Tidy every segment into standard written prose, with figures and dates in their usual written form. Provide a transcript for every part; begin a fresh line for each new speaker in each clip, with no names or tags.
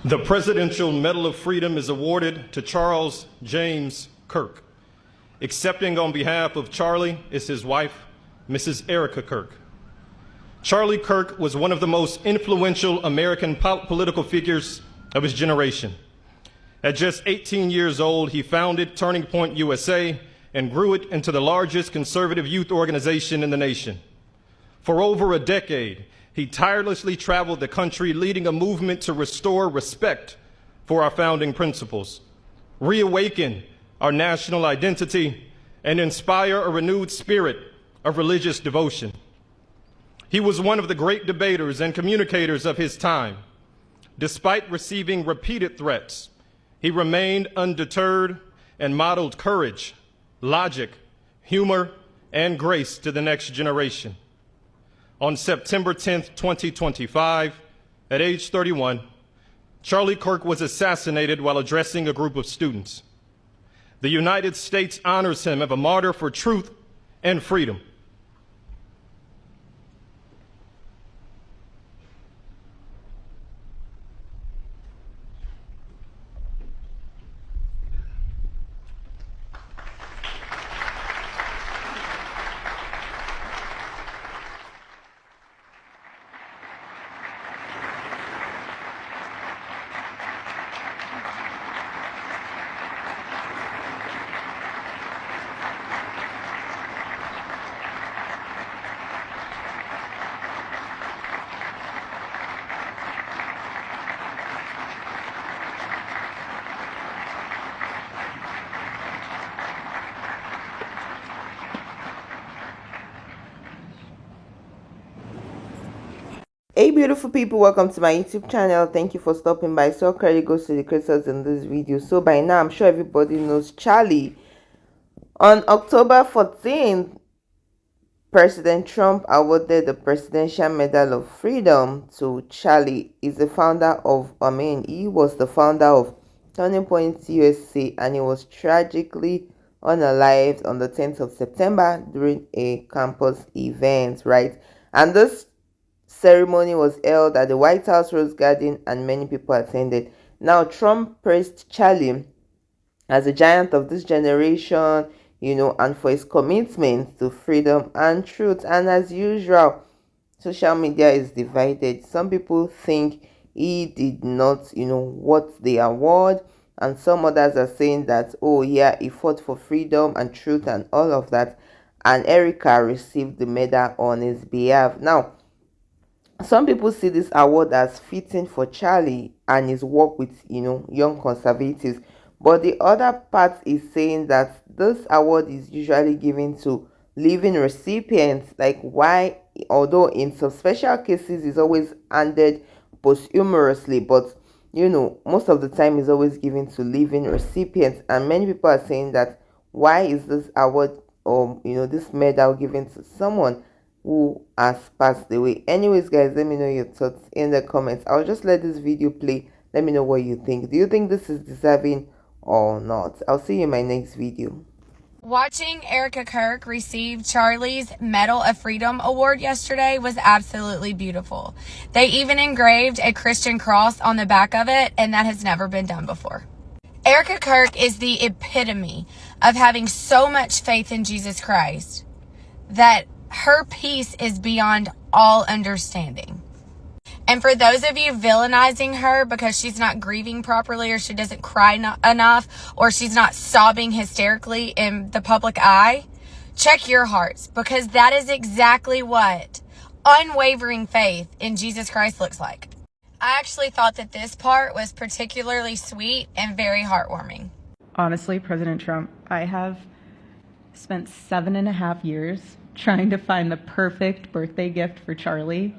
The Presidential Medal of Freedom is awarded to Charles James Kirk. Accepting on behalf of Charlie is his wife, Mrs. Erica Kirk. Charlie Kirk was one of the most influential American political figures of his generation. At just 18 years old, he founded Turning Point USA and grew it into the largest conservative youth organization in the nation. For over a decade, he tirelessly traveled the country leading a movement to restore respect for our founding principles, reawaken our national identity, and inspire a renewed spirit of religious devotion. He was one of the great debaters and communicators of his time. Despite receiving repeated threats, he remained undeterred and modeled courage, logic, humor, and grace to the next generation. On September 10th, 2025, at age 31, Charlie Kirk was assassinated while addressing a group of students. The United States honors him as a martyr for truth and freedom.
Hey beautiful people, welcome to my YouTube channel. Thank you for stopping by. So credit goes to the creators in this video. So by now I'm sure everybody knows Charlie. On October 14th, President Trump awarded the Presidential Medal of Freedom to Charlie. He's the founder of, he was the founder of Turning Point USA, and he was tragically unalived on the 10th of September during a campus event, right? And this ceremony was held at the White House Rose Garden and many people attended. Now, Trump praised Charlie as a giant of this generation, and for his commitment to freedom and truth. And as usual, social media is divided. Some people think he did not, what the award, and some others are saying that, oh yeah, he fought for freedom and truth and all of that, and Erica received the medal on his behalf. Now, some people see this award as fitting for Charlie and his work with, young conservatives. But the other part is saying that this award is usually given to living recipients. Like, why, although in some special cases it's always handed posthumously, but most of the time is always given to living recipients. And many people are saying that why is this award, or this medal, given to someone who has passed away? Anyways guys, let me know your thoughts in the comments. I'll just let this video play. Let me know what you think. Do you think this is deserving or not? I'll see you in my next video.
Watching Erica Kirk receive Charlie's Medal of Freedom Award yesterday was absolutely beautiful. They even engraved a Christian cross on the back of it, and that has never been done before. Erica Kirk is the epitome of having so much faith in Jesus Christ that her peace is beyond all understanding. And for those of you villainizing her because she's not grieving properly, or she doesn't cry enough, or she's not sobbing hysterically in the public eye, check your hearts, because that is exactly what unwavering faith in Jesus Christ looks like. I actually thought that this part was particularly sweet and very heartwarming.
Honestly, President Trump, I have spent 7.5 years trying to find the perfect birthday gift for Charlie.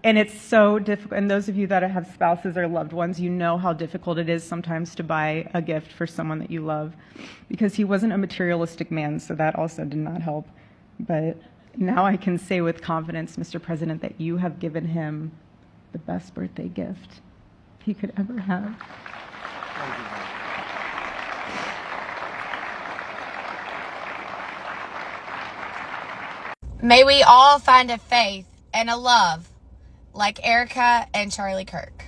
And it's so difficult. And those of you that have spouses or loved ones, you know how difficult it is sometimes to buy a gift for someone that you love, because he wasn't a materialistic man, so that also did not help. But now I can say with confidence, Mr. President, that you have given him the best birthday gift he could ever have.
May we all find a faith and a love like Erica and Charlie Kirk.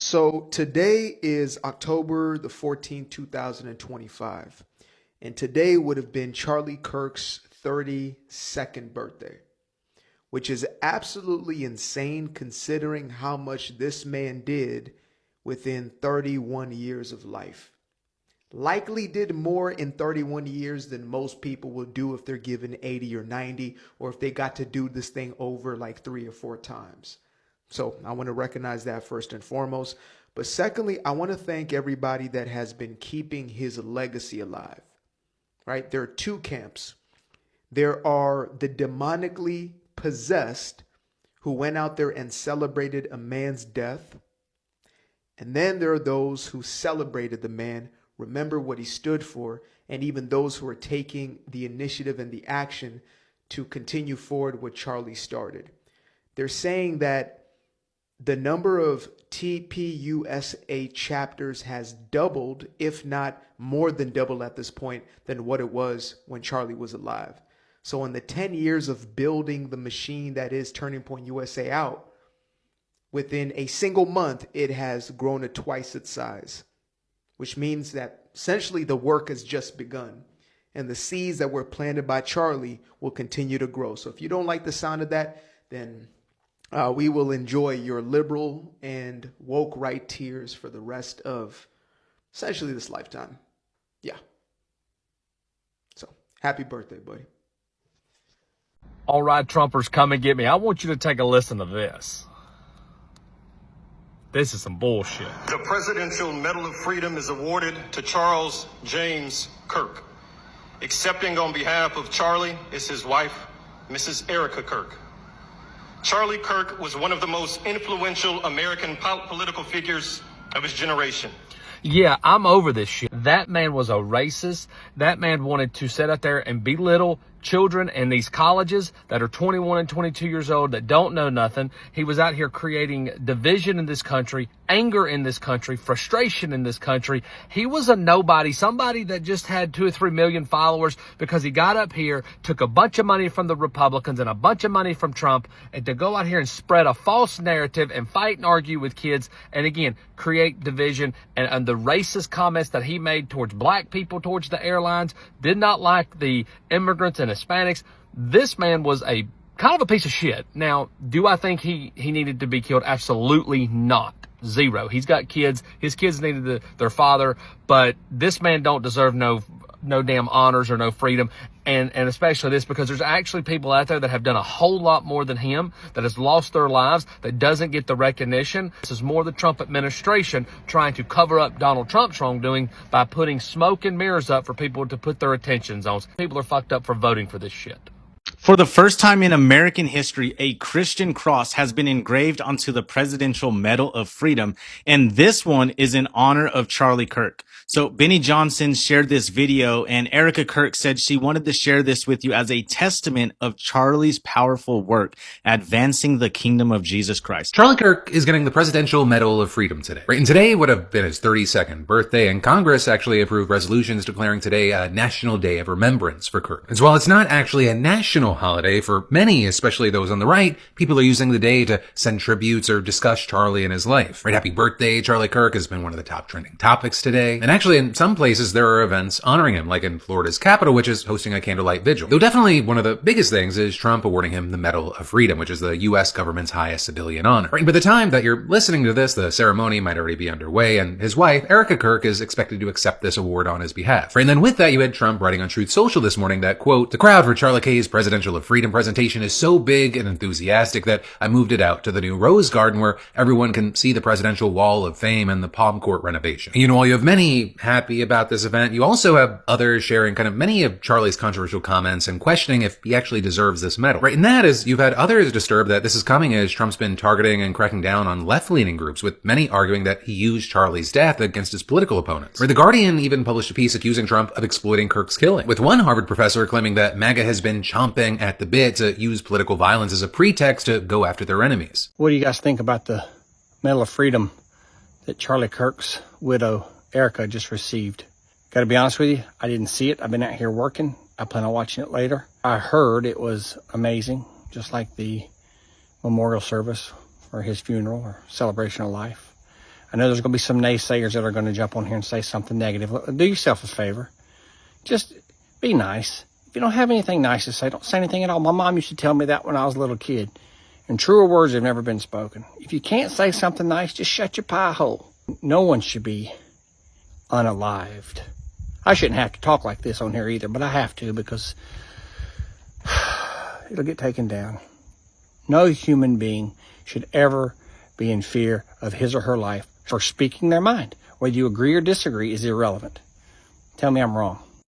So today is October the 14th, 2025. And today would have been Charlie Kirk's 32nd birthday, which is absolutely insane considering how much this man did within 31 years of life. Likely did more in 31 years than most people will do if they're given 80 or 90, or if they got to do this thing over like 3 or 4 times. So I want to recognize that first and foremost. But secondly, I want to thank everybody that has been keeping his legacy alive, right? There are 2 camps. There are the demonically possessed who went out there and celebrated a man's death. And then there are those who celebrated the man, remember what he stood for, and even those who are taking the initiative and the action to continue forward what Charlie started. They're saying that the number of TPUSA chapters has doubled, if not more than double at this point, than what it was when Charlie was alive. So in the 10 years of building the machine that is Turning Point USA out, within a single month, it has grown to twice its size, which means that essentially the work has just begun. And the seeds that were planted by Charlie will continue to grow. So if you don't like the sound of that, then we will enjoy your liberal and woke right tears for the rest of essentially this lifetime. Yeah. So happy birthday, buddy.
All right, Trumpers, come and get me. I want you to take a listen to this. This is some bullshit.
The Presidential Medal of Freedom is awarded to Charles James Kirk. Accepting on behalf of Charlie is his wife, Mrs. Erica Kirk. Charlie Kirk was one of the most influential American political figures of his generation.
Yeah, I'm over this shit. That man was a racist. That man wanted to sit out there and belittle children in these colleges that are 21 and 22 years old that don't know nothing. He was out here creating division in this country, anger in this country, frustration in this country. He was a nobody, somebody that just had 2 or 3 million followers because he got up here, took a bunch of money from the Republicans and a bunch of money from Trump, and to go out here and spread a false narrative and fight and argue with kids, and again, create division. And the racist comments that he made towards black people, towards the airlines, did not like the immigrants and Hispanics. This man was a kind of a piece of shit. Now, do I think he needed to be killed? Absolutely not. Zero. He's got kids. His kids needed their father, but this man don't deserve no damn honors or no freedom. And especially this, because there's actually people out there that have done a whole lot more than him, that has lost their lives, that doesn't get the recognition. This is more the Trump administration trying to cover up Donald Trump's wrongdoing by putting smoke and mirrors up for people to put their attentions on. People are fucked up for voting for this shit.
For the first time in American history, a Christian cross has been engraved onto the Presidential Medal of Freedom, and this one is in honor of Charlie Kirk. So Benny Johnson shared this video, and Erica Kirk said she wanted to share this with you as a testament of Charlie's powerful work advancing the kingdom of Jesus Christ.
Charlie Kirk is getting the Presidential Medal of Freedom today. Right, and today would have been his 32nd birthday, and Congress actually approved resolutions declaring today a National Day of Remembrance for Kirk. As well, it's not actually a national holiday for many, especially those on the right. People are using the day to send tributes or discuss Charlie and his life. Right, happy birthday, Charlie Kirk has been one of the top trending topics today. And actually, in some places, there are events honoring him, like in Florida's capital, which is hosting a candlelight vigil. Though definitely one of the biggest things is Trump awarding him the Medal of Freedom, which is the U.S. government's highest civilian honor. Right, and by the time that you're listening to this, the ceremony might already be underway, and his wife, Erica Kirk, is expected to accept this award on his behalf. Right, and then with that, you had Trump writing on Truth Social this morning that, quote, "The crowd for Charlie K's Presidential of Freedom presentation is so big and enthusiastic that I moved it out to the new Rose Garden where everyone can see the Presidential Wall of Fame and the Palm Court renovation." And while you have many happy about this event, you also have others sharing kind of many of Charlie's controversial comments and questioning if he actually deserves this medal. Right, and that is, you've had others disturbed that this is coming as Trump's been targeting and cracking down on left-leaning groups, with many arguing that he used Charlie's death against his political opponents. Right, The Guardian even published a piece accusing Trump of exploiting Kirk's killing, with one Harvard professor claiming that MAGA has been chomping at the bit to use political violence as a pretext to go after their enemies.
What do you guys think about the Medal of Freedom that Charlie Kirk's widow, Erica, just received? Got to be honest with you, I didn't see it. I've been out here working. I plan on watching it later. I heard it was amazing, just like the memorial service for his funeral or celebration of life. I know there's going to be some naysayers that are going to jump on here and say something negative. Do yourself a favor. Just be nice. If you don't have anything nice to say, don't say anything at all. My mom used to tell me that when I was a little kid. And truer words have never been spoken. If you can't say something nice, just shut your pie hole. No one should be unalived. I shouldn't have to talk like this on here either, but I have to because it'll get taken down. No human being should ever be in fear of his or her life for speaking their mind. Whether you agree or disagree is irrelevant. Tell me I'm wrong.